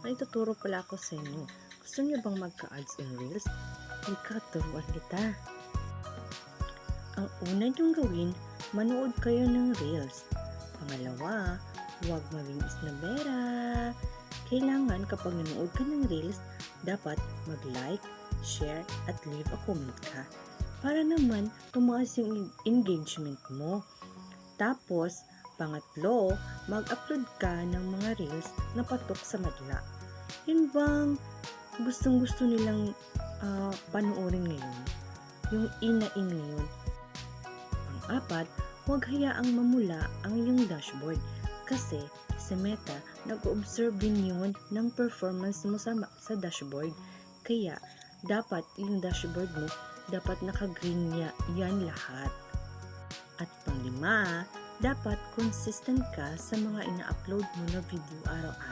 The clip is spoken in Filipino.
may tuturo pala ako sa inyo. Gusto niyo bang magka-ads in Reels? Halika, turuan kita. Ang una niyong gawin, manood kayo ng Reels. Pangalawa, huwag maging isnabera. Kailangan kapag nanood ka ng Reels, dapat mag-like, share, at leave a comment ka. Para naman tumaas yung engagement mo. Tapos, pangatlo, mag-upload ka ng mga Reels na patok sa madla. Yun bang gustong-gusto nilang panoorin ngayon? Yung in ngayon. Pang-apat, huwag hayaang mamula ang iyong dashboard kasi sa Meta, nag-observe din yun ng performance mo sa dashboard. Kaya, dapat yung dashboard mo, dapat naka-green yan lahat. At pang-lima, dapat consistent ka sa mga ina-upload mo na video araw-araw.